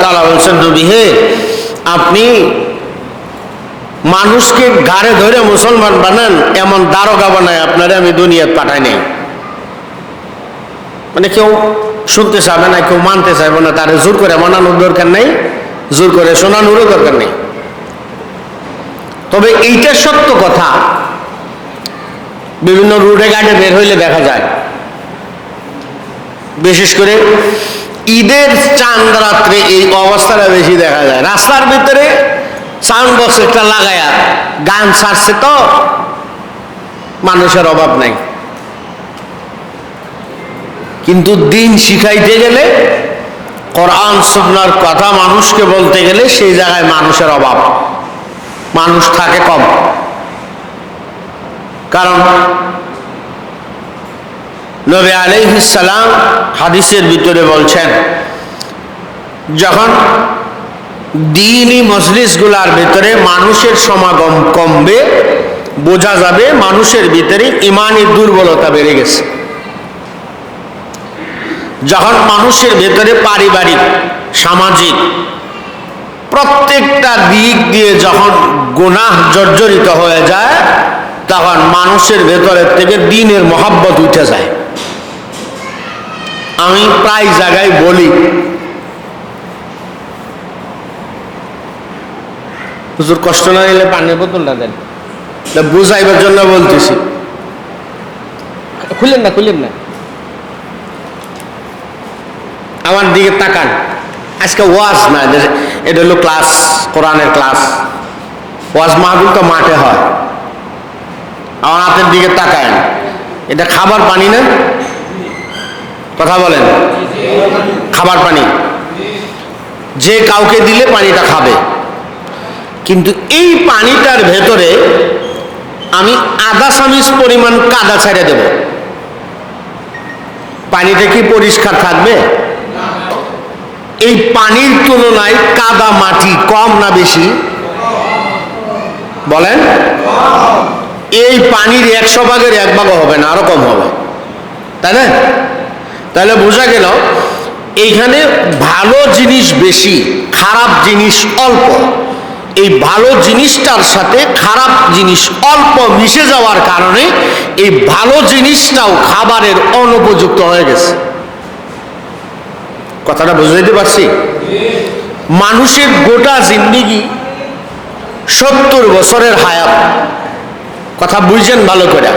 তাআলা বলছেন, নবী হে, আপনি মানুষকে ঘাড়ে ধরে মুসলমান বানান, এমন দারোগা বানায় আপনারা আমি দুনিয়াতে পাঠাই নাই। মানে কেউ শুনতে চাবে না, কেউ মানতে চাইবে না, তার জোর করে মানানোর দরকার নেই, জোর করে শোনানোরও দরকার নেই। তবে এইটা সত্য কথা, বিভিন্ন রুটে ঘাটে বের হইলে দেখা যায়, বিশেষ করে ঈদের চাঁদ রাত্রে এই অবস্থাটা বেশি দেখা যায়। রাস্তার ভিতরে সাউন্ড বক্স একটা লাগায়া গান ছাড়ছে, তো মানুষের অভাব নাই। কিন্তু দিন শিখাইতে গেলে, কোরআন সুন্নাহর কথা মানুষকে বলতে গেলে সেই জায়গায় মানুষের অভাব, মানুষ থাকে কম। কারণ নবী আলাইহিস সালাম হাদিসের ভিতরে বলছেন, যখন দ্বীনি মজলিসগুলোর ভিতরে মানুষের সমাগম কমবে, বোঝা যাবে মানুষের ভিতরে ঈমানি দুর্বলতা বেড়ে গেছে। যখন মানুষের ভেতরে পারিবারিক, সামাজিক প্রত্যেকটা দিক দিয়ে যখন গুনাহ জর্জরিত হয়ে যায়, তখন মানুষের ভেতরের থেকে দ্বীনের মহব্বত উঠে যায়। আমি প্রায় জায়গায় বলি, হুজুর কষ্ট না নিলে পানির বোতলটা দেন, বুঝাইবার জন্য বলতেছি। খুলেন না, খুলেন না, আমার দিকে তাকান। আজকে ওয়াজ না, এটা হলো ক্লাস, কোরআনের ক্লাস। ওয়াজ মাহফিল তো মাঠে হয়। আমার হাতের দিকে তাকান, এটা খাবার পানি না? কথা বলেন, খাবার পানি। যে কাউকে দিলে পানিটা খাবে, কিন্তু এই পানিটার ভেতরে আমি আধা চামচ পরিমাণ কাদা ছেড়ে দেব, পানিটা কি পরিষ্কার থাকবে? এই পানির তুলনায় কাদা মাটি কম না বেশি? বলেন। এই পানির 100 ভাগের 1 ভাগও হবে না, আরো কম হবে, তাই না? তাহলে বোঝা গেল এইখানে ভালো জিনিস বেশি, খারাপ জিনিস অল্প। এই ভালো জিনিসটার সাথে খারাপ জিনিস অল্প মিশে যাওয়ার কারণে এই ভালো জিনিসটাও খাবারের অনুপযুক্ত হয়ে গেছে। কথাটা বুঝতে পারছি? মানুষের গোটা জিন্দেগি 70 বছরের হায়াত, কথা বুঝছেন ভালো করে।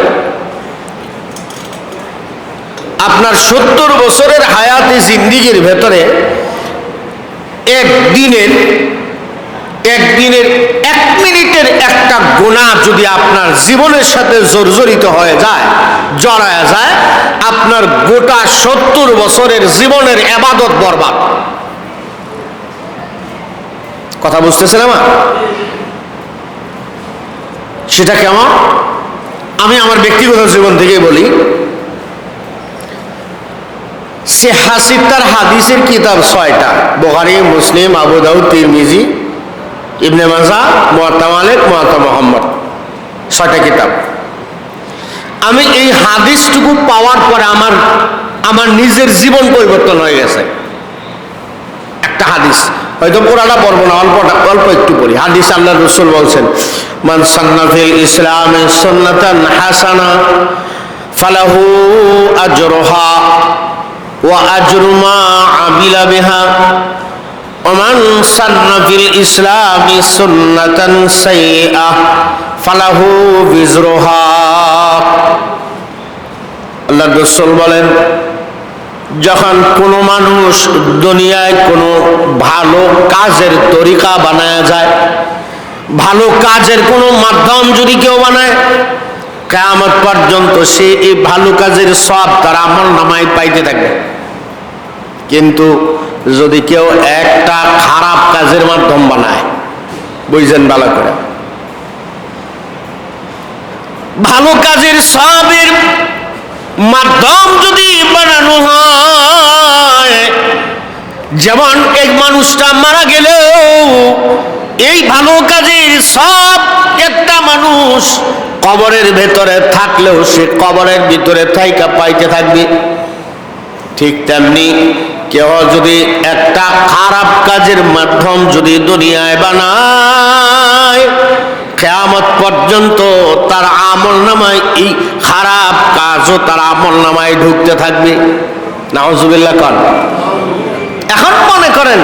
আপনার 70 বছরের হায়াতে জিন্দেগির ভেতরে একদিনের 1 মিনিটের একটা গুনাহ যদি আপনার জীবনের সাথে জর্জরিত হয়ে যায়, জড়ায় যায়, আপনার গোটা 70 বছরের জীবনের ইবাদত বরবাদ। কথা বুঝতেছেন আমার? সেটা কেমন? আমি আমার ব্যক্তিগত জীবন থেকে বলি। সিত্তার হাদিসের কিতাব 6টা, বুখারী, মুসলিম, আবু দাউদ, তিরমিজি, ইবনে মাজাহ, মুয়াত্তা মালিক, মুয়াত্তা মুহাম্মদ, 6টা কিতাব। আমি এই হাদিসটুকু পাওয়ার পরে আমার নিজের জীবন পরিবর্তন হয়ে গেছে। একটা হাদিস, হয়তো পুরাটা পড়বো না, অল্প একটু পড়ি। হাদিস আল্লাহর রাসূল বলছেন, মান সান্না ফিল ইসলামে সুন্নাতান হাসানা ফালাহু আজরুহা ওয়া আজরু মা আমিলা বিহা ওয়া মান সান্না ফিল ইসলামি সুন্নাতান সাইয়্যা ফালাহু বিজরুহা। আল্লাহর রাসূল বলেন, যখন কোনো মানুষ দুনিয়ায় কোনো ভালো কাজের তরিকা বানায় যায়, ভালো কাজের কোনো মাধ্যম যদি কেউ বানায়, কিয়ামত পর্যন্ত সে এই ভালো কাজের সওয়াব তার আমলনামায় পাইতে থাকবে। কিন্তু যদি কেউ একটা খারাপ কাজের মাধ্যম বানায়, বুঝছেন ভালো করে, ভালো কাজের সওয়াবের মাধ্যম যদি বানানো হয়, যেমন এই মানুষটা মারা গেলেও এই ভালো কাজের সব, একটা মানুষ কবরের ভেতরে থাকলেও সে কবরের ভিতরে থাইকা পাইতে থাকবে। ঠিক তেমনি কেউ যদি একটা খারাপ কাজের মাধ্যম যদি দুনিয়ায় বানায়, কিয়ামত পর্যন্ত তার আমলনামায় এই খারাপ কাজও তার আমলনামায় ঢুকতে থাকবে। নাউজুবিল্লাহ কর। এখন মনে করেন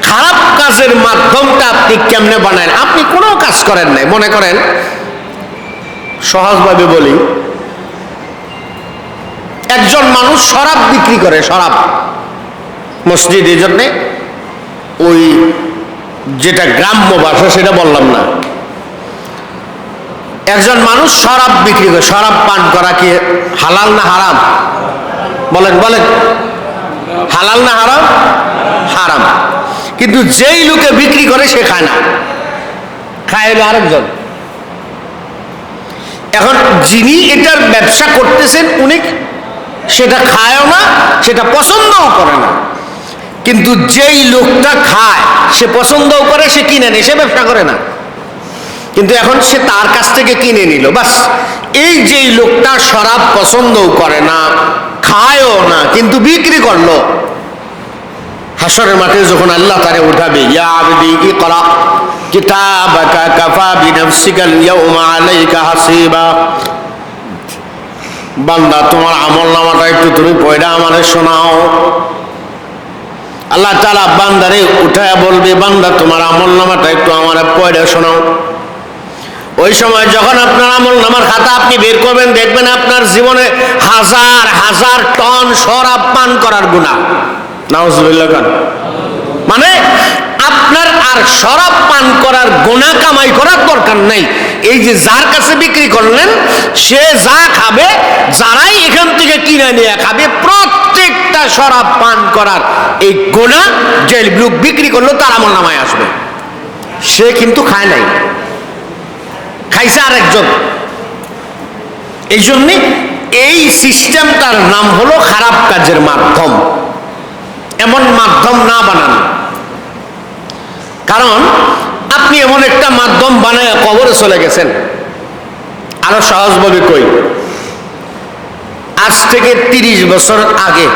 খারাপ কাজের মাধ্যমটা আপনি কেমনে বানান? আপনি কোনো কাজ করেন নাই, মনে করেন সহজভাবে বলি, একজন মানুষ শরাব বিক্রি করে, শরাব মসজিদের জন্যে, ওই যেটা গ্রাম্য ভাষা সেটা বললাম না, একজন মানুষ শরাব বিক্রি করে। শরাব পান করা কি হালাল না হারাম? বলেন বলেন, হালাল না হারাম? হারাম। কিন্তু যেই লোকে বিক্রি করে সে খায় না, খায় হলো আরেকজন। এখন যিনি এটার ব্যবসা করতেছেন উনি সেটা খায়ও না, সেটা পছন্দও করে না, কিন্তু যেই লোকটা খায় সে পছন্দও করে, সে কিনে নেয়, সে ব্যবসা করে না, কিন্তু এখন সে তার কাছ থেকে কিনে নিল। বাস, এই যেই লোকটা শরাব পছন্দও করে না, খায়ও না, কিন্তু বিক্রি করলো, হাসরের মাঠে যখন আল্লাহ তারে উঠাবে, ইয়া আবদি ইকরা কিতাবাকা কাফা বিনাফসিকাল ইয়াউমা আলাইকা হাসিবা, বান্দা তোমার আমলনামাটা একটু তুমি পড়া আমারে শোনাও। আল্লাহ তাআলা বান্দারে উঠায়া বলবে, বান্দা তোমার আমলনামাটা একটু আমারে পড়া শোনাও। ওই সময় যখন আপনার আমলনামার খাতা আপনি বের করবেন, দেখবেন আপনার জীবনে হাজার হাজার টন শরাব পান করার গুনাহ। নাউজুবিল্লাহ। মানে আপনার আর শরাব পান করার গুনাহ কামাই করার দরকার নাই। এই যে যার কাছে বিক্রি করলেন, সে যা খাবে, যারাই এখান থেকে কিনে নিয়ে খাবে, প্রত্যেকটা শরাব পান করার এই গুনাহ যে লোক বিক্রি করলো তার আমলনামায় আসবে। সে কিন্তু খায় নাই, খাইছে আরেকজন। এই জন্যে এই সিস্টেমটার নাম হলো খারাপ কাজের মাধ্যম। এমন মাধ্যম না বানানো, কারণ আপনি এমন একটা মাধ্যম বানায় কবরে চলে গেছেন। আরো সহজভাবে কই, আজ থেকে 30 বছর আগে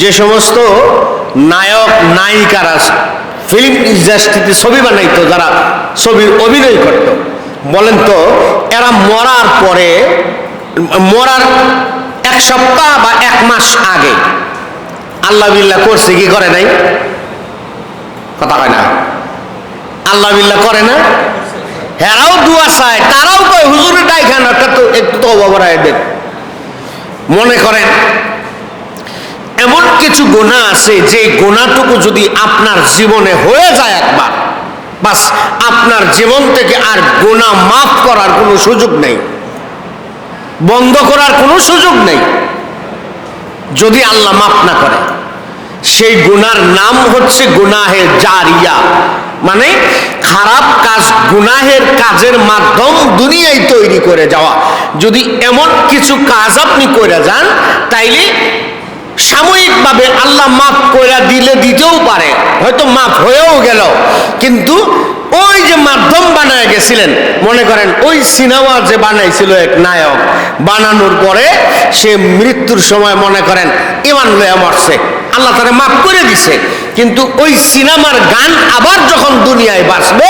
যে সমস্ত নায়ক নায়িকারা ফিল্ম ইন্ডাস্ট্রিতে ছবি বানাইতো, যারা ছবির অভিনয় করত, বলেন তো এরা মরার পরে, মরার 1 সপ্তাহ বা 1 মাস আগে আল্লাহ বিল্লাহ করছে কি করে নাই? কথা হয় না? আল্লাহ বিল্লাহ করে না? হেরাও দুয়া চায়, তারাও কয় হুজুরের ডাইখানাটা তো একটু তো অবরায় দেন। মনে করেন এমন কিছু গুনাহ আছে যে গুনাহটুকু যদি আপনার জীবনে হয়ে যায় একবার, বাস আপনার জীবন থেকে আর গুনাহ মাফ করার কোনো সুযোগ নেই, বন্ধ করার কোনো সুযোগ নেই, যদি আল্লাহ মাফ না করে। সেই গুনার নাম হচ্ছে গুনাহে জারিয়া, মানে খারাপ কাজ, গুনাহের কাজের মাধ্যম দুনিয়ায় তৈরি করে যাওয়া। যদি এমন কিছু কাজ আপনি করে যান, তাইলে সাময়িকভাবে আল্লাহ মাফ করে দিলে দিতেও পারে, হয়তো মাফ হয়েও গেল, কিন্তু ওই যে মাধ্যম বানায় গেছিলেন, মনে করেন ওই সিনেমা যে বানাইছিল এক নায়ক, বানানোর পরে সে মৃত্যুর সময় মনে করেন ইমান লয়ে মরছে, আল্লাহ তারে মাফ করে দিছে, কিন্তু ওই সিনেমার গান আবার যখন দুনিয়ায় বাঁচবে,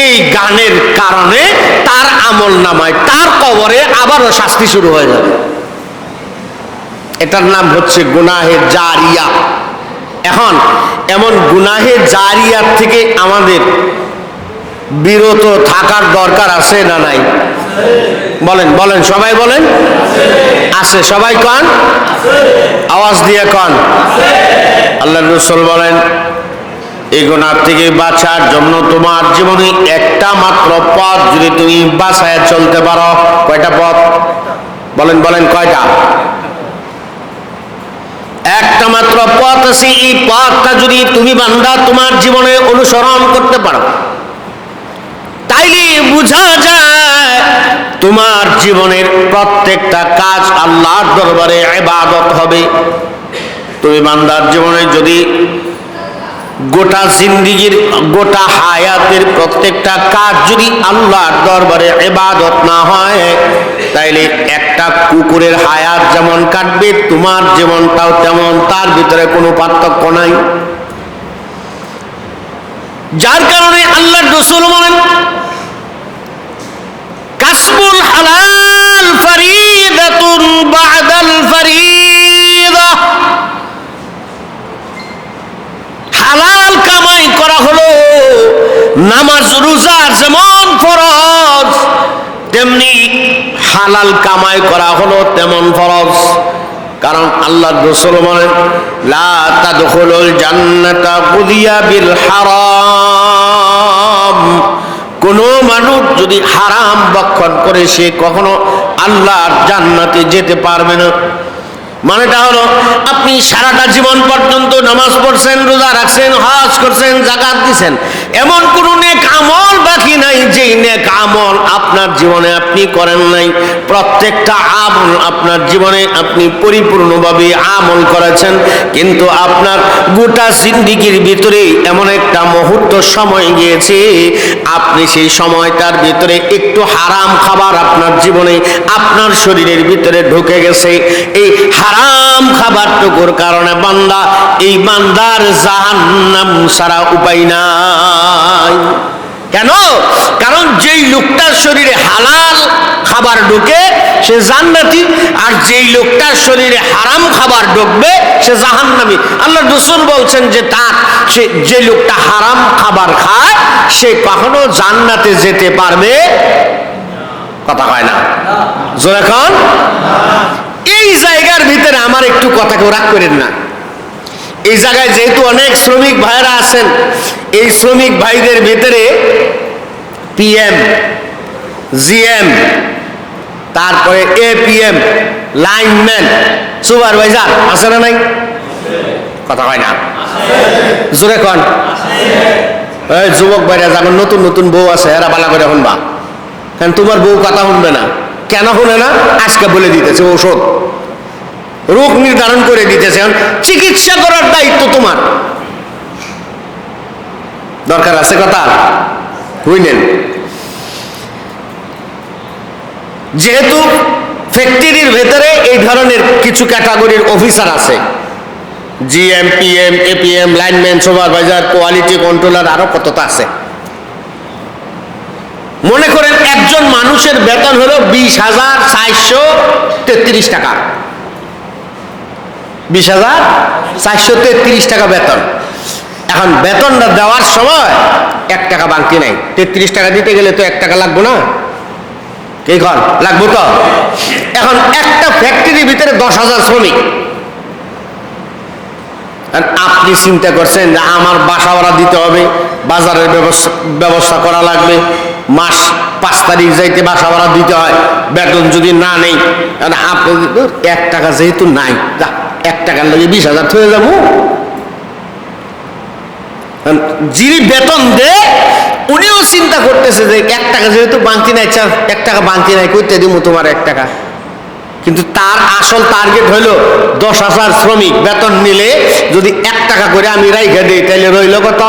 এই গানের কারণে তার আমলনামায়, তার কবরে আবারও শাস্তি শুরু হয়ে যাবে। এটার নাম হচ্ছে গুনাহে জারিয়া। এখন এমন গুনাহে জারিয়ার থেকে আমাদের বিরত থাকার দরকার আছে না নাই? বলেন বলেন, সবাই বলেন। আছে, সবাই কন, আওয়াজ দিয়ে কন। আল্লাহ রাসূল বলেন, এই গুনাহ থেকে বাঁচার জন্য তোমার জীবনে একটা মাত্র পথ যদি তুমি বাঁচায় চলতে পারো, কয়টা পথ? বলেন বলেন, কয়টা? একটা মাত্র পথ আছে। এই পথটা যদি তুমি বান্দা তোমার জীবনে অনুসরণ করতে পারো, তাইলে বোঝা যায় তোমার জীবনের প্রত্যেকটা কাজ আল্লাহর দরবারে ইবাদত হবে। তুমি বান্দার জীবনে যদি গোটা জিন্দেগীর গোটা হায়াতের প্রত্যেকটা কাজ যদি আল্লাহর দরবারে ইবাদত না হয়, তাইলে একটা কুকুরের হায়াত যেমন কাটবে তোমার জীবনটাও তেমন, তার ভিতরে কোনো পার্থক্য নাই। যার কারণে আল্লাহর রাসূল বলেন, কাসবুল হালাল ফরিদাতুন বা'দাল ফরিদা। হালাল কামাই করা হলো নামাজ রোজা যেমন ফরজ, তেমনি হালাল কামাই করা হলো তেমন ফরজ। কারণ আল্লাহর রাসূল বলেন, লা তাদখুলুল জান্নাতা কুদিয়া বিল হারাম। কোন মানুষ যদি হারাম ভক্ষণ করে সে কখনো আল্লাহর জান্নাতে যেতে পারবে না। মানেটা হলো, আপনি সারাটা জীবন পর্যন্ত নামাজ পড়ছেন, রোজা রাখছেন, হজ করছেন, যাকাত দিছেন, এমন কোন নেক আমল বাকি নাই যেই নেক আমল আপনার জীবনে আপনি করেন নাই। প্রত্যেকটা আমল আপনার জীবনে আপনি পরিপূর্ণভাবে আমল করেছেন, কিন্তু আপনার গোটা জিন্দেগীর ভিতরে এমন একটা মুহূর্ত সময় গিয়েছে, আপনি সেই সময়টার ভিতরে একটু হারাম খাবার আপনার জীবনে আপনার শরীরের ভিতরে ঢুকে গেছে। এই হারাম খাবারটুকুর কারণে বান্দা, এই বান্দার জাহান্নাম ছাড়া উপায় নাই। কেন? কারণ যেই লোকটার শরীরে হালাল খাবার ঢুকে সে জান্নাতি, আর যেই লোকটার শরীরে হারাম খাবার ঢুকবে সে জাহান্নামী। আল্লাহর রাসূল বলছেন যে যে লোকটা হারাম খাবার খায় সে কখনো জান্নাতে যেতে পারবে, কথা হয় না জোরে কোন। এই জায়গার ভিতরে আমার একটু কথা কেউ রাগ করেন না। এই জায়গায় যেহেতু অনেক শ্রমিক ভাইরা আছেন, এই শ্রমিক ভাইদের ভিতরে পিএম, জিএম, তারপরে এপিএম, লাইনম্যান, সুপারভাইজার আছে না নাই? কথা হয় না জোরে কোন। যুবক ভাইরা যেমন নতুন নতুন বউ আছে, এরা বালা করে শুনবা, কারণ তোমার বউ কথা শুনবে না। কেন শুনে না? আজকে বলে দিতেছে, ঔষধ রোগ নির্ধারণ করে দিতেছে, চিকিৎসা করার দায়িত্ব তোমার। দরকার আছে কথা বুঝলেন। যেহেতু ফ্যাক্টরির ভেতরে এই ধরনের কিছু ক্যাটাগরির অফিসার আছে, GM, PM, APM, lineman, supervisor, quality controller, আরো কতটা আছে। মনে করেন একজন মানুষের বেতন হলো 20,433 টাকা, 20,433 টাকা বেতন। এখন বেতনটা দেওয়ার সময় 1 টাকা বাকি নাই। 33 টাকা দিতে গেলে তো 1 টাকা লাগবে না, কি কর লাগবো তো। এখন একটা ফ্যাক্টরির ভিতরে 10,000 শ্রমিক, আপনি চিন্তা করছেন যে আমার বাসা ভাড়া দিতে হবে, বাজারের ব্যবস্থা করা লাগবে, মাস 5 তারিখ যাইতে বাসা ভাড়া দিতে হয়, বেতন যদি না নেই, আপনি 1 টাকা যেহেতু নাই, 1 টাকার লাগে 20,000 হয়ে যাবো। যিনি বেতন দে উনিও চিন্তা করতেছে যে 1 টাকা যেহেতু বাংতি নাই, 1 টাকা বাংতি নাই, করতে দিব তোমার 1 টাকা। কিন্তু তার আসল টার্গেট হলো 10,000 শ্রমিক বেতন নিলে যদি 1 টাকা করে আমি রাইখা দিই, তাহলে রইল কত?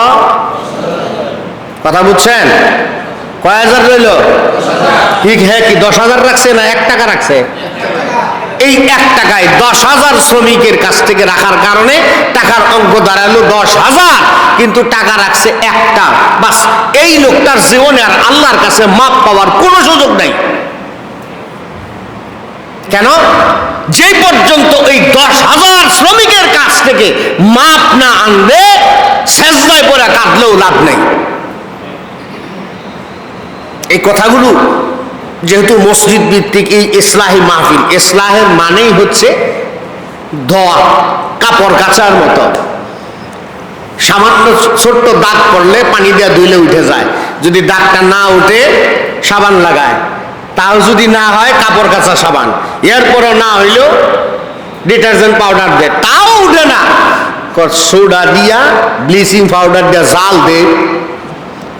কথা বুঝছেন? কয় হাজার রইল? ঠিক হ্যাঁ, কি 10,000 রাখছে না 1 টাকা রাখছে? এই 1 টাকায় 10,000 শ্রমিকের কাছ থেকে রাখার কারণে টাকার অঙ্ক দাঁড়ালো 10,000, কিন্তু টাকা রাখছে 1টা। বাস, এই লোকটার জীবনে আর আল্লাহর কাছে মাপ পাওয়ার কোনো সুযোগ নাই। কেন? যে পর্যন্ত এই 10,000 শ্রমিকের কাছ থেকে মাপ না আনবে, সেজদায় পড়ে কাঁদলেও লাভ নেই। এই কথাগুলো যেহেতু মসজিদ ভিত্তিক এই ইসলাহি মাহফিল, ইসলাহের মানেই হচ্ছে ধোয়া, কাপড় কাচার মতো। সামান্য ছোট্ট দাগ পড়লে পানি দিয়ে ধুইলে উঠে যায়, যদি দাগটা না উঠে সাবান লাগায়, তাও যদি না হয় কাপড় কাচা সাবান, এরপরও না হইলেও ডিটারজেন্ট পাউডার দেয়, তাও উঠে না, সোডা দিয়া ব্লিচিং পাউডার দিয়া জাল দে,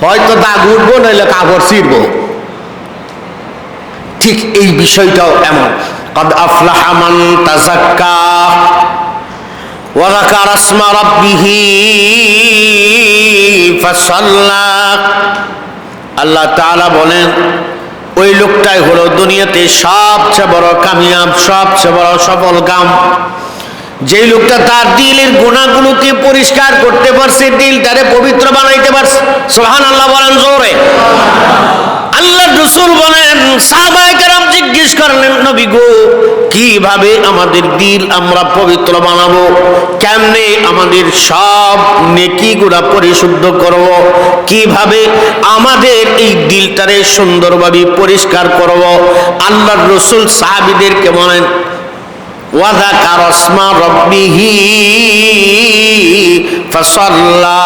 হয়তো দাগ উঠবো, নইলে কাপড় ছিঁড়বো। ঠিক এই বিষয়টাও এমন। قد أفلح من تزكى وذكر اسم ربه فصلى আল্লাহ তাআলা বলেন ওই লোকটাই হলো দুনিয়াতে সবচেয়ে বড় কামিয়াব, সবচেয়ে বড় সফল কাম, যে লোকটা তার দিলের গুনাহগুলোকে পরিষ্কার করতে পারছে, দিলটারে পবিত্র বানাইতে পারছে। সুবহানাল্লাহ বলেন জোরে। আল্লাহ রাসূল বলেন, সাহাবায়ে কেরাম জিজ্ঞেস করলেন, নবী গো কিভাবে আমাদের দিল আমরা পবিত্র বানাবো, কেমনে আমাদের সব নেকিগুলো পরিশুদ্ধ করব, কিভাবে আমাদের এই দিলটারে সুন্দরভাবে পরিষ্কার করব? আল্লাহর রাসূল সাহাবীদেরকে বলেন, ওয়াযাকারা ইসমা রাব্বিহি ফাসাল্লা,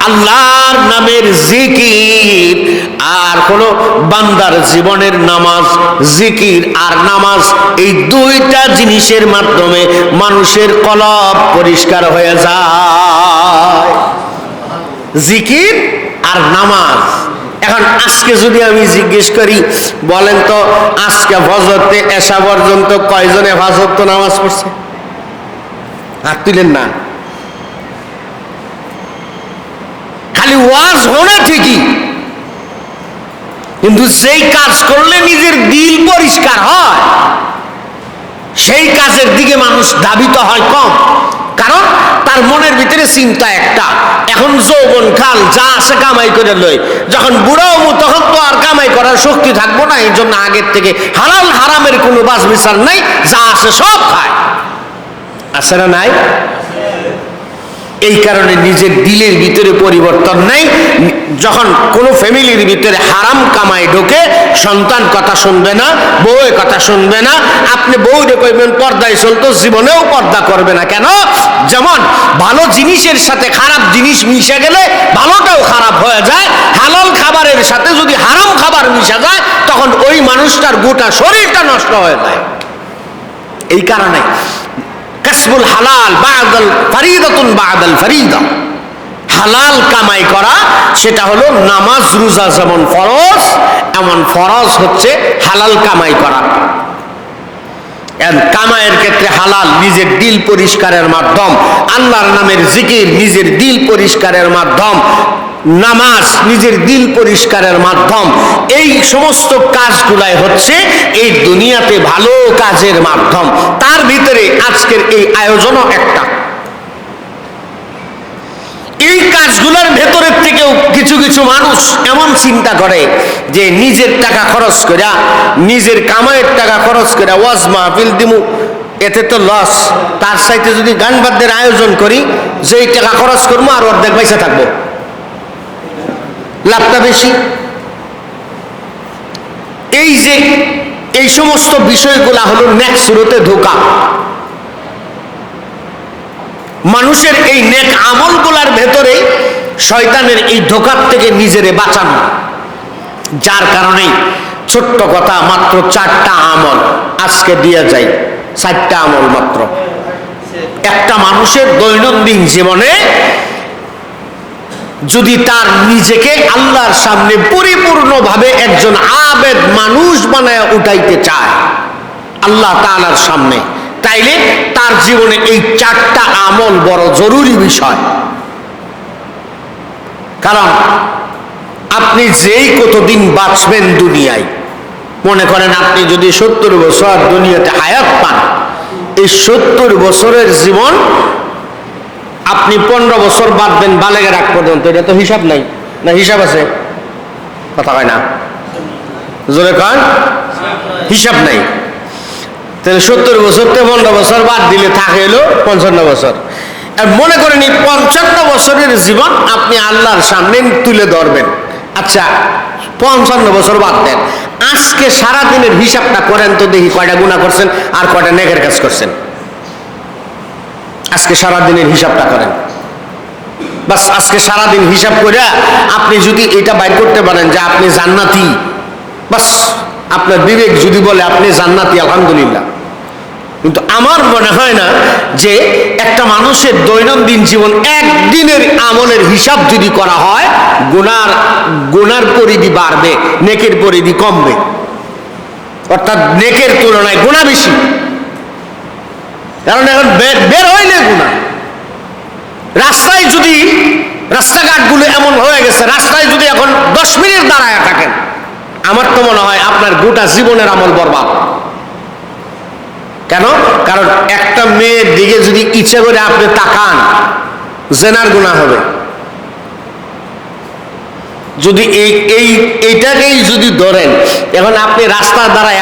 আল্লাহর নামের জিকির আর হলো বান্দার জীবনের নামাজ। জিকির আর নামাজ এই দুইটা জিনিসের মাধ্যমে মানুষের কলব পরিষ্কার হয়ে যায়। জিকির আর নামাজ। এখন আজকে যদি আমি জিজ্ঞেস করি, বলেন তো আজকে ফজর থেকে এশা পর্যন্ত কয়জনে পাঁচ ওয়াক্ত নামাজ পড়ছে? হাত তুলেন না। খালি ওয়াজ হলে ঠিকই, কিন্তু সেই কাজ করলে নিজের দিল পরিষ্কার হয়, সেই কাজের দিকে মানুষ ধাবিত হয় কম। কারণ তার মনের ভিতরে চিন্তা একটা, এখন যৌবন কাল যা আছে কামাই করে লই, যখন বুড়ো হবো তখন তো আর কামাই করার শক্তি থাকবো না, এই জন্য আগের থেকে হালাল হারামের কোনো বাছ বিচার নাই, যা আছে সব খায়। আছে না নাই? এই কারণে নিজের দিলের ভিতরে পরিবর্তন নাই। যখন কোনো ফ্যামিলির ভিতরে হারাম কামাই ঢোকে, সন্তান কথা শুনবে না, বউয়ের কথা শুনবে না, আপনি বউরে কইবেন পর্দায় চলতো, জীবনেও পর্দা করবে না। কেন? যেমন ভালো জিনিসের সাথে খারাপ জিনিস মিশে গেলে ভালোটাও খারাপ হয়ে যায়, হালাল খাবারের সাথে যদি হারাম খাবার মিশে যায় তখন ওই মানুষটার গোটা শরীরটা নষ্ট হয়ে যায়। এই কারণে কাসবুল হালাল বা'দাল ফরিদাতুন বা'দাল ফরিদা, হালাল কামাই করা সেটা হলো নামাজ রোজা যেমন ফরজ, এমন ফরজ হচ্ছে হালাল কামাই করা। কামাইয়ের ক্ষেত্রে হালাল নিজের দিল পরিষ্কারের মাধ্যম, আল্লাহর নামের জিকির নিজের দিল পরিষ্কারের মাধ্যম, নামাজ নিজের দিল পরিষ্কারের মাধ্যম। এই সমস্ত কাজগুলাই হচ্ছে এই দুনিয়াতে ভালো কাজের মাধ্যম। তার ভিতরে আজকের এই আয়োজনও একটা। এই কাজগুলোর ভেতরের থেকেও কিছু কিছু মানুষ এমন চিন্তা করে যে নিজের টাকা খরচ করে, নিজের কামাইয়ের টাকা খরচ করে ওয়াজ মাহফিল দিমু, এতে তো লস, তার চাইতে যদি গান বাদ্যের আয়োজন করি, যেই টাকা খরচ করবো আর অর্ধেক পয়সা থাকবো, লাভটা বেশি। এই যে এই সমস্ত বিষয়গুলা হলো নেক সুরতে ধোঁকা। মানুষের এই নেক আমলগুলার ভেতরে শয়তানের এই ধোঁকার থেকে নিজেরে বাঁচানো। যার কারণে ছোট্ট কথা, মাত্র 4টা আমল আজকে দিয়ে যায়, 4টা আমল মাত্র। একটা মানুষের দৈনন্দিন জীবনে যদি তার নিজেকে আল্লাহর সামনে পরিপূর্ণভাবে একজন আবেদ মানুষ বানায় উঠাইতে চায় আল্লাহ তাআলার সামনে, তাইলে তার জীবনে এই 4টা আমল বড় জরুরি বিষয়। কারণ আপনি যেই কতদিন বাঁচবেন দুনিয়ায়, মনে করেন আপনি যদি 70 বছর দুনিয়াতে হায়াত পান, এই 70 বছরের জীবন আপনি 15 বছর বাঁচবেন বালেগের আগ পর্যন্ত, এটা তো হিসাব নাই, না হিসাব আছে? কথা হয় না, জোরে কন, হিসাব নাই। তাহলে 70 বছর থেকে 15 বছর বাদ দিলে থাকে এলো 55 বছর। আর মনে করেন এই 55 বছরের জীবন আপনি আল্লাহর সামনে তুলে ধরবেন। আচ্ছা 55 বছর বাদ দেন, আজকে সারাদিনের হিসাবটা করেন তো দেখি, কয়টা গুনাহ করছেন আর কয়টা নেকের কাজ করছেন। আজকে সারাদিনের হিসাবটা করেন, বাস আজকে সারাদিন হিসাব করে আপনি যদি এটা বাইর করতে পারেন যে আপনি জান্নাতি, বাস আপনার বিবেক যদি বলে আপনি জান্নাতি, আলহামদুলিল্লাহ। কিন্তু আমার মনে হয় না যে একটা মানুষের দৈনন্দিন জীবন একদিনের আমলের হিসাব যদি করা হয়, গুনার পরিধি বাড়বে, নেকের পরিধি কমবে, অর্থাৎ নেকের তুলনায় গুনাহ বেশি। কারণ এখন বের হইলে গুনাহ। রাস্তায় যদি রাস্তাঘাটগুলো এমন হয়ে গেছে, রাস্তায় যদি এখন 10 মিনিট দাঁড়ায় থাকেন, আমার তো মনে হয় আপনার গোটা জীবনের আমল বরবাদ। কেন? কারণ একটা মেয়ের দিকে যদি ইচ্ছে করে আপনি তাকান, জেনার গুনাহ হবে। যদি এইটাকেই যদি ধরেন, এখন আপনি রাস্তার দ্বারায়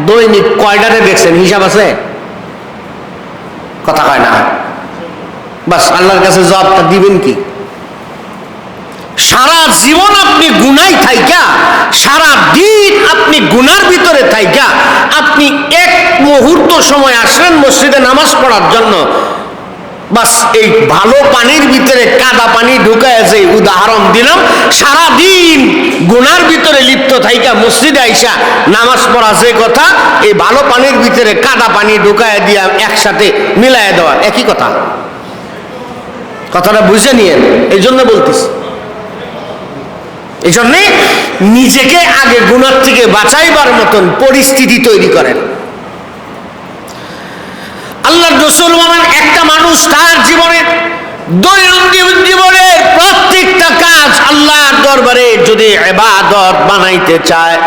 দৈনিক কয়টারে দেখছেন, হিসাব আছে? কথা কয় না। বাস আল্লাহর কাছে জবাবটা দিবেন কি? সারা জীবন আপনি গুনাই থাইকা, সারা দিন আপনি গুনার ভিতরে থাইকা, আপনি এক মুহূর্ত সময় আসলেন মসজিদে নামাজ পড়ার জন্য, বাস এই ভালো পানির ভিতরে কাদা পানি ঢুকায় যে উদাহরণ দিলাম, সারা দিন গুনার ভিতরে লিপ্ত থাইকা মসজিদে আইসা নামাজ পড়া যে কথা, এই ভালো পানির ভিতরে কাদা পানি ঢুকায় দিয়া একসাথে মিলায় দেওয়া একই কথা। কথাটা বুঝে নিয়েন, এই জন্য বলতেছি। এই জন্যে নিজেকে আগে গুনার থেকে বাঁচাইবার মতন পরিস্থিতি তৈরি করেন। আল্লাহর রাসূল বলেন, একটা মানুষ তার জীবনে দৈনন্দিন জীবনের প্রত্যেকটা কাজ আল্লাহর দরবারে যদি ইবাদত বানাইতে চায়,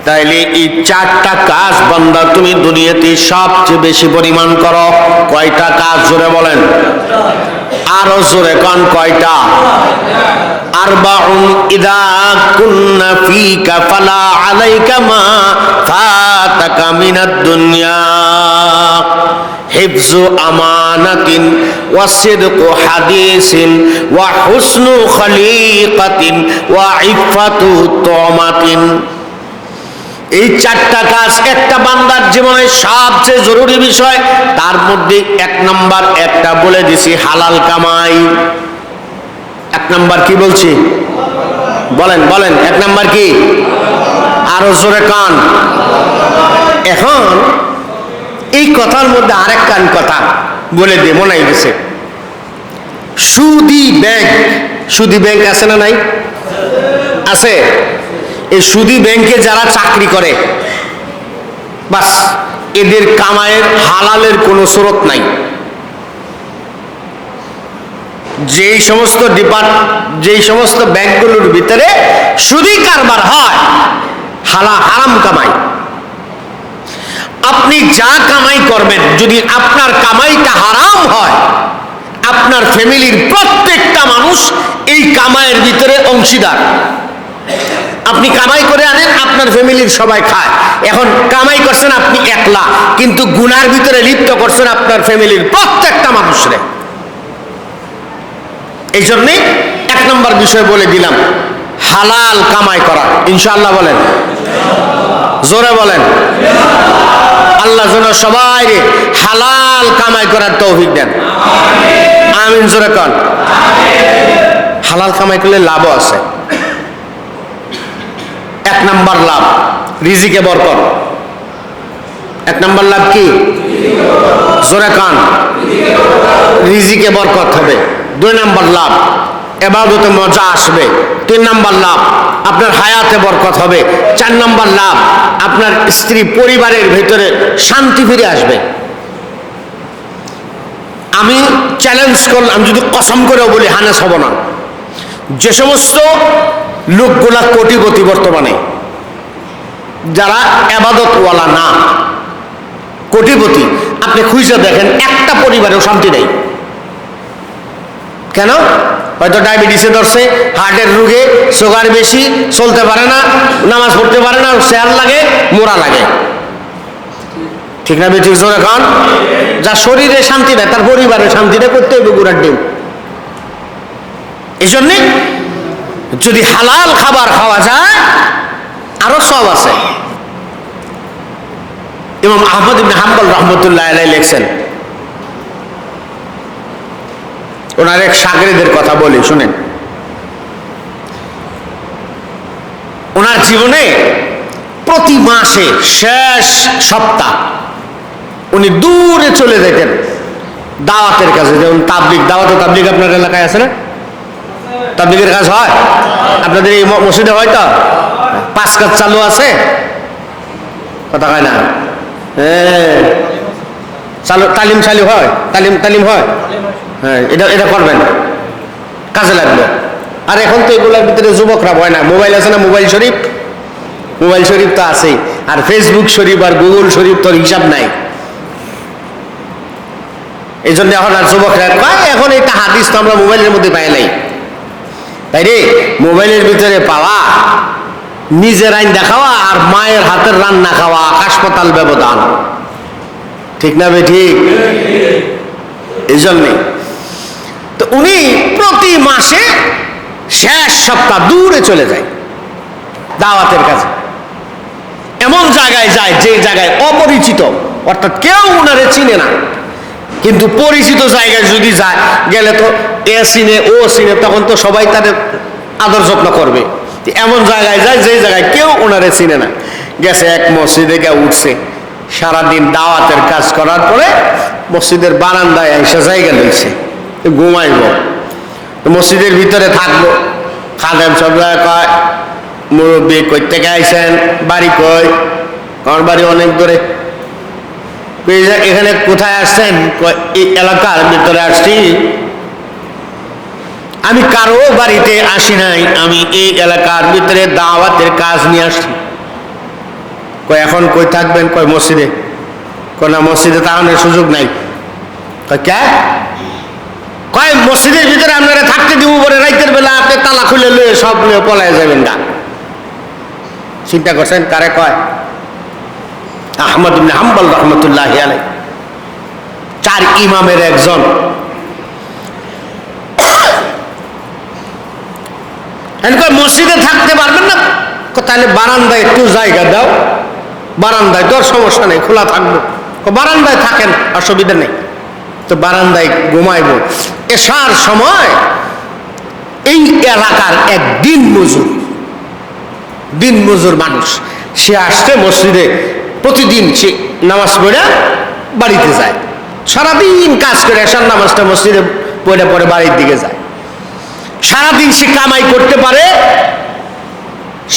তাইলে এই 4টা কাজ বান্দা তুমি দুনিয়াতে সবচেয়ে বেশি পরিমাণ করো। কয়টা কাজ জোরে বলেন? আরো জোরে কোন কয়টা? আরবাউন ইদা কুন্না ফিকা ফালা আলাইকা মা ফাতাকা মিনাদ দুনিয়া হিফজু আমানাতিন ওয়া সিদকু হাদিসিন ওয়া হুসনু খলিকাতিন ওয়া ইফাতু তুমাতিন। এই 4টা কাজ একটা বান্দার জীবনে সবচেয়ে জরুরি বিষয়। তার মধ্যে 1 নাম্বার একটা বলে দিছি, হালাল কামাই। 1 নাম্বার কি বলছি? বলেন বলেন, 1 নাম্বার কি? আরো জোরে কান। এখন এই কথার মধ্যে আরেক কান কথা বলে দিয়ে মনে গেছে, সুদি ব্যাংক। সুদি ব্যাংক আছে না নাই? আছে। এই সুদি ব্যাংকে যারা চাকরি করে, বাস এদের কামাইয়ের হালালের কোনো স্রোত নাই। যেই সমস্ত ব্যাংকগুলোর ভিতরে সুদি কারবার হয়, হারাম কামাই। আপনি যা কামাই করবেন, যদি আপনার কামাইটা হারাম হয়, আপনার ফ্যামিলির প্রত্যেকটা মানুষ এই কামাইয়ের ভিতরে অংশীদার। আপনি কামাই করে আনেন, আপনার ফ্যামিলির সবাই খায়। এখন কামাই করছেন আপনি একলা, কিন্তু গুনার ভিতরে লিপ্ত করছেন আপনার ফ্যামিলির প্রত্যেকটা মানুষরে। এই জন্যে 1 নম্বর বিষয় বলে দিলাম, হালাল কামাই করা। ইনশাআল্লাহ বলেন, জোরে বলেন। আল্লাহ যেন সবাই হালাল কামাই করার তৌফিক দেন। আমিন, জোরে কন। হালাল কামাই করলে লাভও আছে। 1 নম্বর লাভ রিজিকে বরকত। 1 নম্বর লাভ কি? জোরে কান। রিজিকে বরকত হবে। 2 নম্বর লাভ ইবাদতে মজা আসবে। 3 নম্বর লাভ আপনার হায়াতে বরকত হবে। 4 নম্বর লাভ আপনার স্ত্রী পরিবারের ভিতরে শান্তি ফিরে আসবে। আমি চ্যালেঞ্জ করলাম, যদি কসম করে বলি হানেস হব না, যে সমস্ত লোকগুলা কোটিপতি বর্তমানে, যারা ইবাদতওয়ালা না, কোটিপতি, আপনি খুঁজে দেখেন একটা পরিবারেও শান্তি নেই। কেন? হয়তো ডায়াবেটিসে ধরছে, হার্টের রোগে, সুগার বেশি, চলতে পারে না, নামাজ পড়তে পারে না, শেয়ার লাগে, মোরা লাগে। ঠিক না বেঠিক? জোরে খান। যার শরীরে শান্তি নেই, তার পরিবারে শান্তিটা করতে হবে গুড়ার ডিম। এই জন্যে যদি হালাল খাবার খাওয়া যায়, আরো সব আছে। ইমাম আহমদ ইবনে হাম্বল রহমতুল্লাহ আলাইহি লিখছেন, ওনার এক শাগিরদের কথা বলি, শুনেন। ওনার জীবনে প্রতি মাসে শেষ সপ্তাহ উনি দূরে চলে যেতেন দাওয়াতের কাছে। যেমন তাবলিগ আপনার এলাকায় আছে না? তাবলিগের কাজ হয় আপনাদের এই মসজিদে? হয়তো 5 কাজ চালু আছে, কথা হয় না? তালিম চালু হয়, তালিম হয়, হ্যাঁ, এটা করবেন, কাজে লাগবে। আর এখন তো এগুলোর ভিতরে যুবকরা ভয় না, মোবাইল আছে না, মোবাইল শরীফ তো আছেই, আর ফেসবুক শরীফ আর গুগল শরীফ তোর হিসাব নাই। এই জন্য এখন আর যুবকরা কয় এখন এটা হাদিস তো আমরা মোবাইলের মধ্যে পাই নাই। তাই রে, মোবাইলের ভিতরে পাওয়া, নিজের আইন দেখাওয়া আর মায়ের হাতের রান্না খাওয়া আকাশ পাতাল ব্যবধান, ঠিক না বে ঠিক? এই জন্যে তো উনি প্রতি মাসে শেষ সপ্তাহ দূরে চলে যায় দাওয়াতের কাছে। এমন জায়গায় যায় যে জায়গায় অপরিচিত, অর্থাৎ কেউ উনারে চিনে না, কিন্তু পরিচিত জায়গায় যদি যায়, গেলে তো এ চিনে ও চিনে, তখন তো সবাই তাদের আদর যত্ন করবে। এমন জায়গায় যায় যে জায়গায় কেউ ওনারে চিনে না। গেছে এক মসজিদে গিয়ে উঠছে, সারাদিন দাওয়াতের কাজ করার পরে মসজিদের বারান্দায় এসে জায়গা লইছে, ঘুমাইব, মসজিদের ভিতরে থাকবো। খাদেম সব জায়গায় কয়, মুরব্বী কই থেকে আইছেন, বাড়ি কই? আমার বাড়ি অনেক দূরে। এখানে কোথায় আসছেন? এই এলাকার ভিতরে আসছি, আমি কারো বাড়িতে আসি নাই, আমি এই এলাকার ভিতরে দাওয়াতের কাজ নিয়ে আসছি। কয় এখন কই থাকবেন? কয় মসজিদে। কয় না, মসজিদে তাহলে সুযোগ নাই। কয় কে? কয় মসজিদের ভিতরে আপনারা থাকতে দিব, বলে রাইতের বেলা আপনি তালা খুলে লয়ে সব নিয়ে পলায় যাবেন না। চিন্তা করছেন কারে কয়? আহমদ ইবনে হাম্বল রাহমাতুল্লাহি আলাইহি, 4 ইমামের একজন। মসজিদে থাকতে পারবেন না, তাহলে বারান্দায় একটু জায়গা দাও, বারান্দায় তোর সমস্যা নেই, খোলা থাকবো। বারান্দায় থাকেন, অসুবিধা নেই। তো বারান্দায় ঘুমাইব। এশার সময় এই এলাকার এক দিন মজুর মানুষ, সে আসছে মসজিদে, প্রতিদিন সে নামাজ পড়ে বাড়িতে যায়, সারাদিন কাজ করে এশার নামাজটা মসজিদে পড়ে বাড়ির দিকে যায়। সারাদিন সে কামাই করতে পারে,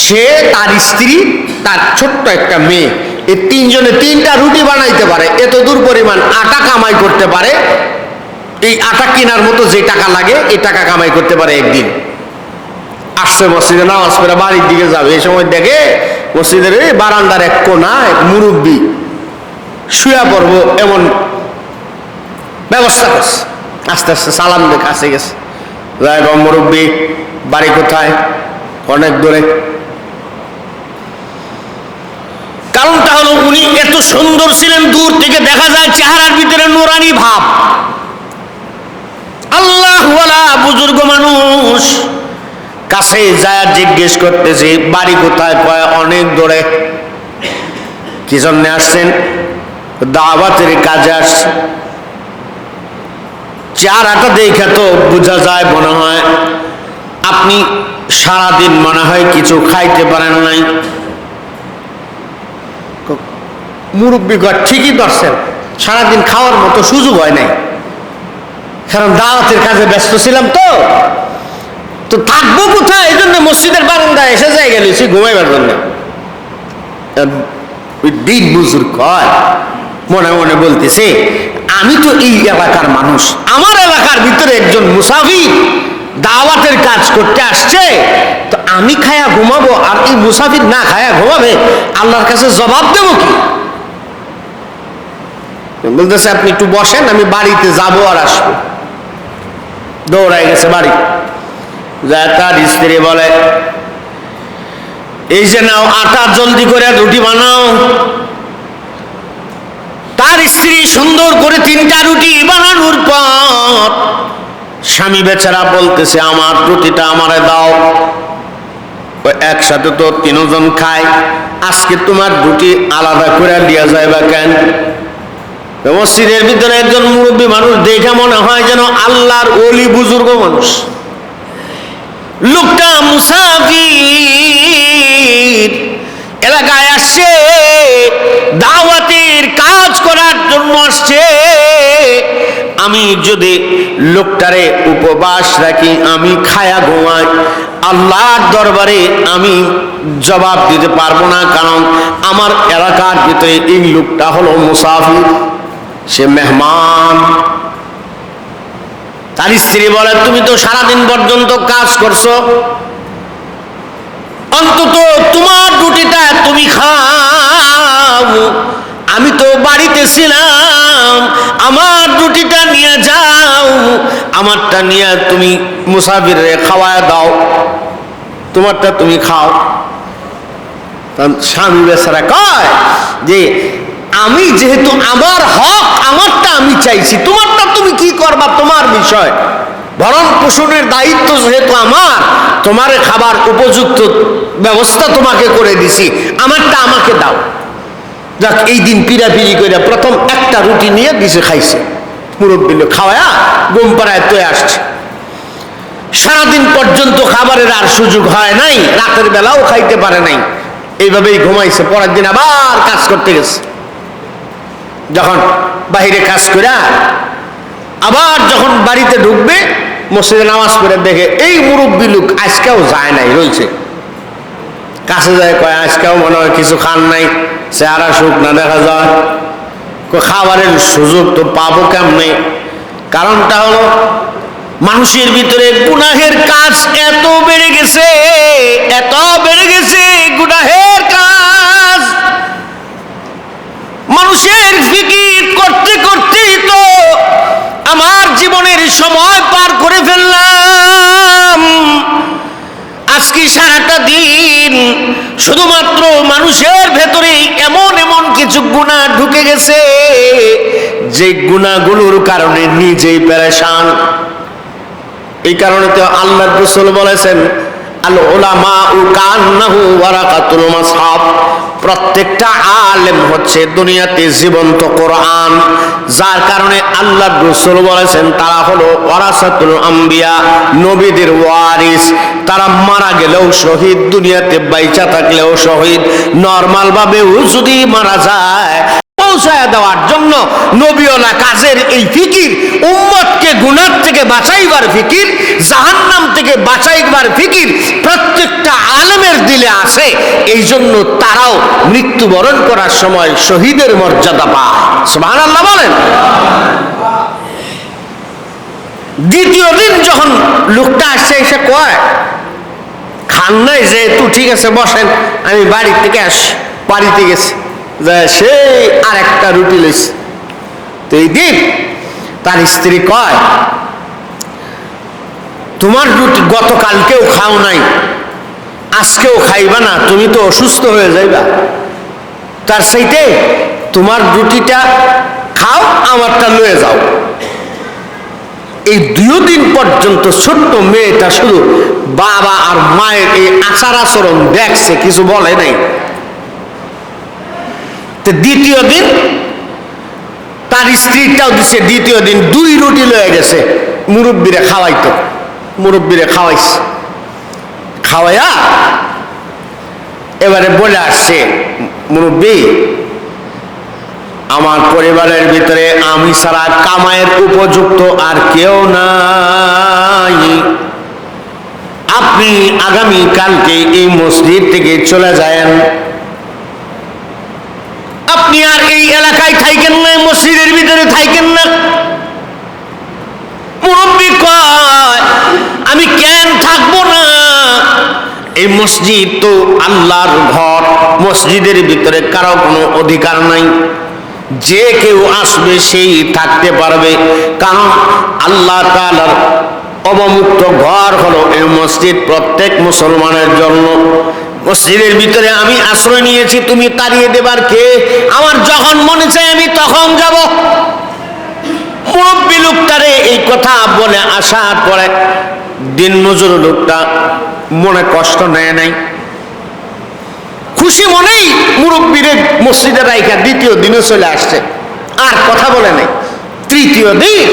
সে, তার স্ত্রী, তার ছোট্ট একটা মেয়ে, এই 3 জনে 3টা রুটি বানাইতে পারে, এত দূর পরিমাণ আটা কামাই করতে পারে। এই আটা কেনার মতো যে টাকা লাগে, এই টাকা কামাই করতে পারে একদিন। আসছে মসজিদে নামাজ পড়ে বাড়ির দিকে যাবে, এই সময় দেখে মসজিদের বারান্দার এক কোনায় মুরব্বী শুয়া পড়বো এমন ব্যবস্থা করছে। আস্তে আস্তে সালাম দিয়ে কাছে গেছে, মুরব্বী বাড়ি কোথায়? অনেক দূরে। কারণটা হলো উনি এত সুন্দর ছিলেন, দূর থেকে দেখা যায় চেহারার ভিতরে নুরানি ভাব। আল্লাহওয়ালা বুজুর্গ মানুষ, কাছে যায় জিজ্ঞেস করতেছে বাড়ি কোথায়? কয় অনেক দূরে। কি জন্য আসছেন? দাওয়াতের কাজে আসছে। চেহারাটা দেখে তো বোঝা যায়, মনে হয় আপনি সারাদিন মনে হয় কিছু খাইতে পারেন নাই। মুরব্বী ঘর ঠিকই ধরছেন, সারাদিন খাওয়ার মতো সুযোগ হয় নাই, কারণ দাওয়াতের কাজে ব্যস্ত ছিলাম। তো থাকবো কোথায়? এই জন্য মসজিদের বারান্দায় এসে জায়গা নিয়েছি ঘুমাইবার জন্য। দিন বুজুর কয়, মনে মনে বলতেছে, আমি তো এই এলাকার মানুষ, আমার এলাকার ভিতরে একজন মুসাফির দাওয়াতের কাজ করতে আসছে, তো আমি খায়া ঘুমাবো আর এই মুসাফির না খায়া ঘুমাবে, আল্লাহর কাছে জবাব দেবো কি? বলতেছে আপনি একটু বসেন, আমি বাড়িতে যাবো আর আসবো। দৌড়াই গেছে বাড়ি, যা তার স্ত্রী বলে, এই যে নাও আটা, জলদি করে রুটি বানাও। তার স্ত্রী সুন্দর করে 3টা রুটি বানানোর পর স্বামী বেচারা বলতেছে, আমার রুটিটা আমারে দাও। একসাথে তো 3 জন খায়, আজকে তোমার রুটি আলাদা করে দিয়া যাইবা কেন? মসজিদের ভিতরে একজন মুরব্বী মানুষ দেখে মনে হয় যেন আল্লাহর ওলি বুজুর্গ মানুষ। লোকটা মুসাফির, এলাকায় আসছে, দাওয়াতের কাজ করার জন্য আসছে। আমি যদি লোকটারে উপবাস রাখি, আমি খায়া ঘুমাই, আল্লাহর দরবারে আমি জবাব দিতে পারবো না, কারণ আমার এলাকার ভিতরে এই লোকটা হলো মুসাফির। সে মেহমান। তার স্ত্রী বলে, তুমি তো সারাদিন পর্যন্ত কাজ করছো, অন্তত তোমার রুটিটা তুমি খাও। আমি তো বাড়িতে ছিলাম, আমার রুটিটা নিয়ে যাও, আমারটা নিয়ে তুমি মুসাফিরে খাওয়ায় দাও, তোমারটা তুমি খাও। স্বামী বেচারা কয় যে আমি যেহেতু আমার হক, আমারটা আমি চাইছি, তোমারটা তুমি কি করবা তোমার বিষয়, ভরণ পোষণের দায়িত্ব যেহেতু আমার, তোমার খাবার উপযুক্ত ব্যবস্থা তোমাকে করে দিছি, আমারটা আমাকে দাও। যাক, এই দিন পিড়াপিড়ি করে প্রথম একটা রুটি নিয়ে দিছে, খাইছে। মুরব্বী লোক খাওয়া ঘুম পাড়ায় তো আসছে। সারাদিন পর্যন্ত খাবারের আর সুযোগ হয় নাই, রাতের বেলাও খাইতে পারে নাই, এইভাবেই ঘুমাইছে। পরের দিন আবার কাজ করতে গেছে। যখন বাহিরে কাজ করে আবার যখন বাড়িতে ঢুকবে, মসজিদে নামাজ পড়ে দেখে এই মুরব্বী লোক আজকেও যায় নাই, রয়েছে। কাছে যায়, কয় আজকেও মনে হয় কিছু খান নাই, চেহারা সুখ না দেখা যায়। খাবারের সুযোগ তো পাবো কেমনে? কারণটা হলো মানুষের ভিতরে গুনাহের কাজ এত বেড়ে গেছে, এত বেড়ে গেছে গুনাহের কাজ। মানুষের ফিকির করতে করতেই তো আমার জীবনের সময় পার করে ফেললাম। আজকে সারাটা দিন শুধুমাত্র মানুষের ভেতরে এমন এমন কিছু গুনাহ ঢুকে গেছে, যে গুনাহগুলোর কারণে নিজেই পেরেশান। এই কারণে তো আল্লাহর রাসূল বলেছেন, আল উলামাউ কান্নাহু ওয়ারাকাতুল মুসহাফ, প্রত্যেকটা আলেম হচ্ছে দুনিয়াতে জীবন্ত কোরআন। যার কারণে আল্লাহর রাসূল বলেছেন তারা হলো ওয়ারাসাতুল আম্বিয়া, নবীদের ওয়ারিস। তারা মারা গেলেও শহীদ, দুনিয়াতে বাইচা থাকলেও শহীদ। নরমাল ভাবেও যদি মারা যায়, পৌঁছায় দেওয়ার জন্য নবীওয়ালা কাজের এই ফিকির, উম্মতকে গুনাহ থেকে বাঁচাইবার ফিকির, জাহান্নাম থেকে বাঁচাইবার ফিকির প্রত্যেকটা আলেমের দিলে আছে। এই জন্য তারাও মৃত্যুবরণ করার সময় শহীদের মর্যাদা পায়। সুবহানাল্লাহ বলেন। দ্বিতীয় দিন যখন লোকটা আসছে, এসে কয়, খান নাই যেহেতু ঠিক আছে বসেন, আমি বাড়ি থেকে আসি। বাড়িতে গেছে, সেই আর একটা রুটি লইছে। তো এই দিন তার স্ত্রী কয়, তোমার রুটি গতকালকেও খাও নাই, আজকেও খাইবা না, তুমি তো অসুস্থ হয়ে যাইবা। তার সেইটে তোমার রুটিটা খাও, আমারটা লয়ে যাও। এই 2 দিন পর্যন্ত ছোট্ট মেয়েটা শুধু বাবা আর মায়ের এই আচার আচরণ দেখছে, কিছু বলে নাই। দ্বিতীয় দিন তার স্ত্রীটাও দিছে, দ্বিতীয় দিন 2 রুটি লয়ে গেছে, মুরব্বীরে খাওয়াইতো, মুরব্বীরে খাওয়াইছে। খাওয়াইয়া এবারে বলে আসছে, মুরব্বী, আমার পরিবারের ভিতরে আমি ছাড়া কামায়ের উপযুক্ত আর কেউ নাই। আপনি আগামী কালকে এই মসজিদ থেকে চলে যায়েন, আপনি আর এই এলাকায় থাকেন না, মসজিদের ভিতরে থাকেন না। মুরব্বী কয়, আমি কেন থাকবো না? এই মসজিদ তো আল্লাহর ঘর, মসজিদের ভিতরে কারো কোনো অধিকার নাই। যে কেউ আসবে সেই থাকতে পারবে, কারণ আল্লাহ তাআলার অবমুক্ত ঘর হলো এই মসজিদ, প্রত্যেক মুসলমানের জন্য। মসজিদের ভিতরে আমি আশ্রয় নিয়েছি, তুমি তাড়িয়ে দেবার কে? আমার যখন মনে চায় আমি তখন যাব। মুরব্বী লোকটারে এই কথা বলে আসার পরে দিন মজুর লোকটা মনে কষ্ট নেয় নাই, খুশি মনেই মুরব্বীরে মসজিদে রাইখা দ্বিতীয় দিনে চলে আসছে, আর কথা বলে নাই। তৃতীয় দিন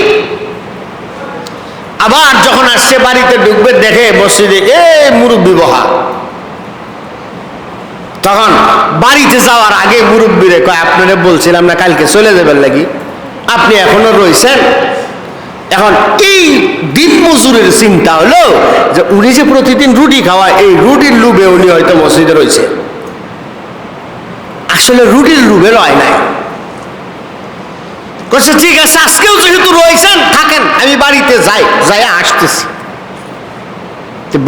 আবার যখন আসছে, বাড়িতে ঢুকবে, দেখে মসজিদে মুরব্বী বহা। তখন বাড়িতে যাওয়ার আগে মুরব্বীরে কয়, আপনারা বলছিলাম না কালকে চলে যাবেন লাগি, আপনি এখনো রয়েছেন? এখন এই দিন মজুরের চিন্তা হলো যে উনি যে প্রতিদিন রুটি খাওয়ায়, এই রুটির লোভে উনি হয়তো মসজিদে রয়েছে। আসলে রুটির লোভে রয় নাই, কইছে ঠিক আছে, আজকেও যেহেতু রয়েছেন থাকেন, আমি বাড়িতে যাই, যাই আসতেছি।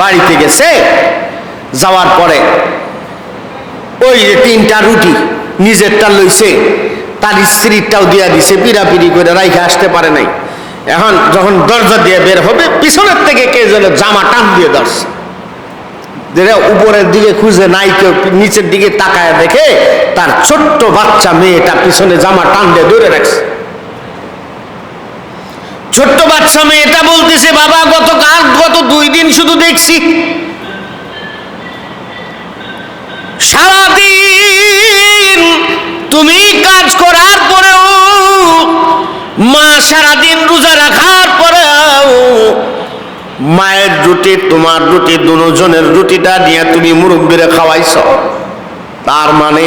বাড়িতে গেছে, যাওয়ার পরে ওই যে 3টা রুটি নিজেরটা লইছে, তার স্ত্রীরটাও দিয়া দিছে, পিড়াপিড়ি করে রাইখে আসতে পারে নাই। এখন যখন দরজা দিয়ে বের হবে, পিছনের থেকে কে যেন জামা টান দিয়ে ধরছে। উপরের দিকে খুঁজে নাই কেউ, নিচের দিকে তাকায় দেখে তার ছোট্ট বাচ্চা মেয়েটা পিছনে জামা টান দিয়ে ধরে রাখছে। ছোট্ট বাচ্চা মেয়েটা বলতেছে, বাবা গত 2 দিন শুধু দেখছি সারাদিন তুমি কাজ করার পরেও, মা সারাদিন রোজা রাখার পরেও মায়ের রুটি তোমার রুটি দুজনের রুটিটা নিয়ে তুমি মুরব্বিরে খাওয়াইছ। তার মানে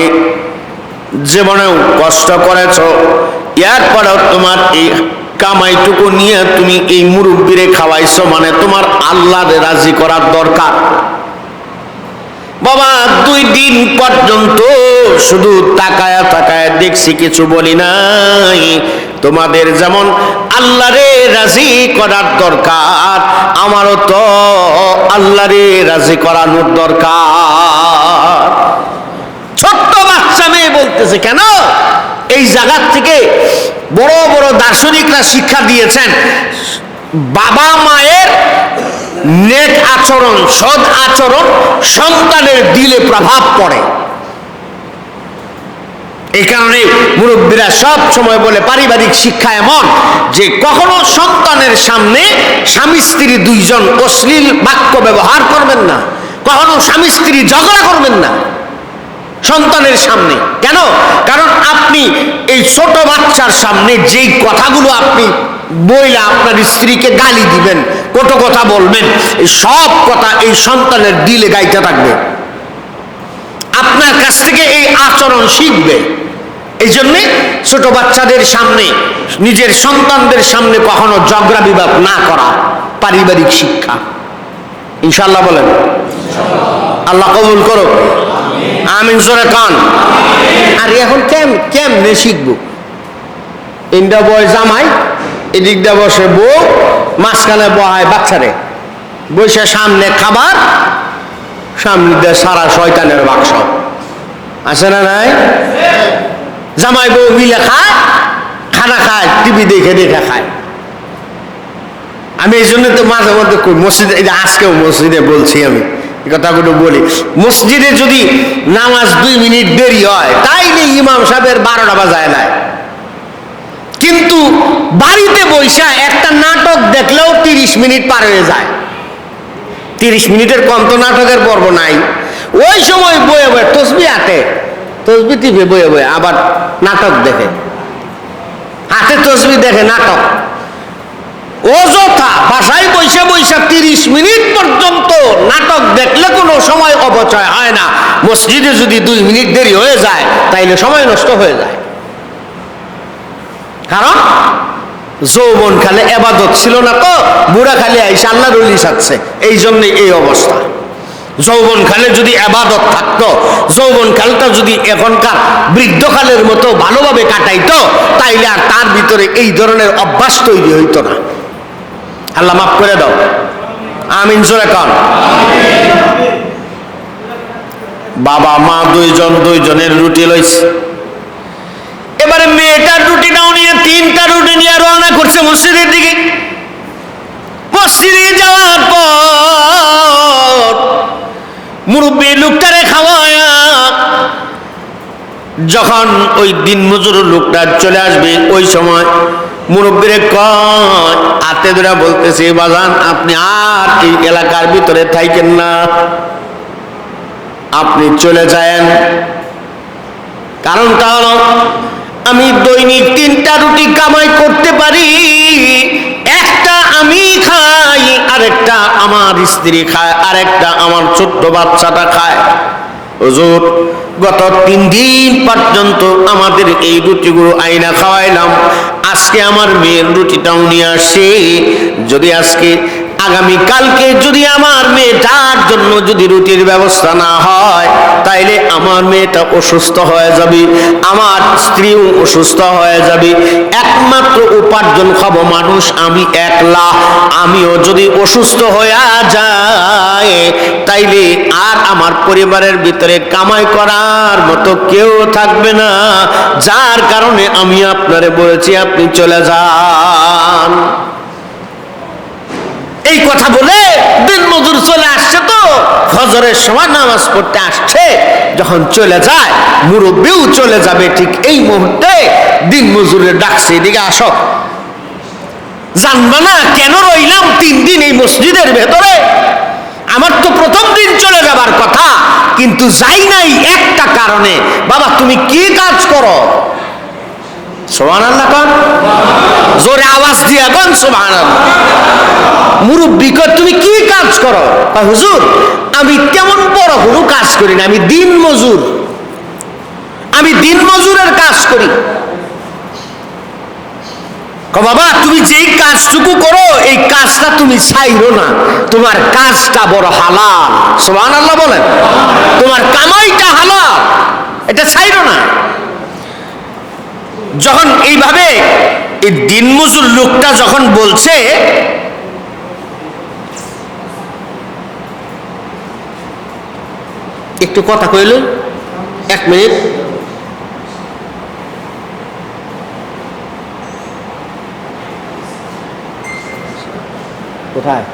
জীবনেও কষ্ট করেছ, এরপরেও তোমার এই কামাইটুকু নিয়ে তুমি এই মুরব্বিরে খাওয়াইছ, মানে তোমার আল্লাহরে রাজি করার দরকার। বাবা 2 দিন পর্যন্ত শুধু তাকায়া তাকায়া দেখছি, কিছু বলি নাই। তোমাদের যেমন আল্লাহরে রাজি করার দরকার, আমারও তো আল্লাহরে রাজি করানোর দরকার। ছোট্ট বাচ্চা মেয়ে বলতেছে, কেন? এই জায়গা থেকে বড় বড় দার্শনিকরা শিক্ষা দিয়েছেন, বাবা মায়ের নেক আচরণ, সৎ আচরণ সন্তানের দিলে প্রভাব পড়ে। এই কারণে মুরব্বীরা সব সময় বলে, পারিবারিক শিক্ষা এমন যে কখনো সন্তানের সামনে স্বামী স্ত্রী 2 জন অশ্লীল বাক্য ব্যবহার করবেন না, কখনো স্বামী স্ত্রী ঝগড়া করবেন না সন্তানের সামনে। কেন? কারণ আপনি এই ছোট বাচ্চার সামনে যেই কথাগুলো আপনি বইলা আপনার স্ত্রীকে গালি দিবেন, কত কথা বলবেন, এই সব কথা এই সন্তানের দিলে গাইতে থাকবে, আপনার কাছ থেকে এই আচরণ শিখবে। এই জন্যে ছোট বাচ্চাদের সামনে, নিজের সন্তানদের সামনে কখনো ঝগড়া বিবাদ না করা পারিবারিক শিক্ষা। ইনশাআল্লাহ বলেন, আল্লাহ কবুল করো, আমিন জোরে কান। আর এখন কেমনে শিখবো? ইন্ডা বয় জামাই, এদিকটা বসে বউ, মাঝখানে বহায় বাচ্চারে, বসে সামনে খাবার, সামনে দিয়ে সারা শয়তানের বাক্স আছে না নাই? জামাই বউ মিলে খায়, খানা খায়, টিভি দেখে দেখে খায়। আমি এই জন্য তো মাঝে মধ্যে মসজিদে, আজকেও মসজিদে বলছি, আমি কথাগুলো বলি, মসজিদে যদি নামাজ 2 মিনিট দেরি হয় তাইলে ইমাম সাহেবের 12টা বাজায় না, কিন্তু বাড়িতে বৈশা একটা নাটক দেখলেও 30 মিনিট পার হয়ে যায়। 30 মিনিটের কম তো নাটকের পর্ব নাই। ওই সময় বয়ে বয়ে তসবি হাতে, তসবি টিপে বয়ে বয়ে আবার নাটক দেখে, হাতে তসবি দেখে, নাটক। অযথা বাসায় বৈশা বৈশা 30 মিনিট পর্যন্ত নাটক দেখলে কোনো সময় অপচয় হয় না। মসজিদে যদি 2 মিনিট দেরি হয়ে যায় তাইলে সময় নষ্ট হয়ে যায়। কারণ যৌবন খালে এবাদত ছিল না, তো বুড়া খালে আইসা আল্লাহর ওলি সাজছে, এই জন্যে এই অবস্থা। যৌবন কালে যদি এবাদত থাকতো, যৌবন কালটা যদি এখনকার বৃদ্ধকালের মতো ভালোভাবে কাটাইতো, তাইলে আর তার ভিতরে এই ধরনের অভ্যাস তৈরি হইতো না। আল্লাহ মাফ করে দাও, আমিন জোরে কান। বাবা মা 2 জন 2 জনের রুটি লইছে। এবারে মেয়েটার রুটিটাও নিয়ে 3টা রুটি নিয়ে রওনা করছে মসজিদের দিকে। মসজিদে যাওয়ার পর মুরব্বী লোকটারে খাওয়ায়, যখন ওই দিন মজুর লোকটা চলে আসবে ওই সময় মুরব্বীরে কয়, হাতে ধরে বলতেছে, বাজান আপনি আর এই এলাকার ভিতরে থাকেন না, আপনি চলে যায়েন। কারণটা হলো আমি দৈনিক 3টা রুটি কামাই করতে পারি, একটা আমি খাই, আরেকটা আমার স্ত্রী খায়, আরেকটা আমার ছোট্ট বাচ্চাটা খায়। হুজুর গত 3 দিন পর্যন্ত আমাদের এই রুটিগুলো আইনা খাওয়াইলাম, আজকে আমার মেয়ের রুটিটাও নিয়ে আসে, যদি আজকে আগামী কালকে যদি আমার মেয়েটার জন্য জন্য যদি রুটির ব্যবস্থা না হয়, তাইলে আমার মেয়েটা অসুস্থ হয়ে যাবে, আমার স্ত্রীও অসুস্থ হয়ে যাবে। একমাত্র উপার্জন খাবো মানুষ আমি একলা। আমিও যদি অসুস্থ হয়ে যায়, তাইলে আর আমার পরিবারের ভিতরে কামাই করার মতো কেউ থাকবে না। যার কারণে আমি আপনারে বলেছি আপনি চলে যান। এই কথা বলে দিন মজুর চলে আসছে, তো ফজরের সময় নামাজ পড়তে আসছে, যখন চলে যায় মুরব্বিও চলে যাবে, ঠিক এই মুহূর্তে দিন মজুরের ডাকছে, এদিকে আসো। জানবা না কেন রইলাম 3 দিন এই মসজিদের ভেতরে? আমার তো প্রথম দিন চলে যাবার কথা, কিন্তু যাই নাই একটা কারণে। বাবা তুমি কি কাজ করো? সুবহানাল্লাহ কোন, জোরে আওয়াজ দিয়া কোন সুবহানাল্লাহ। মুরব্বি কয় তুমি কি কাজ করো? হুজুর আমি তেমন বড় কোনো কাজ করি না, আমি দিন মজুর, আমি দিন মজুরের কাজ করি। বাবা তুমি যেই কাজটুকু করো এই কাজটা তুমি ছাইরো না, তোমার কাজটা বড় হালাল। সুবহানাল্লাহ বলেন, তোমার কামাইটা হালাল, এটা ছাইরো না। যখন এইভাবে এই দিনমজুর লোকটা যখন বলছে, একটু কথা কইল, 1 মিনিট। কোথায়?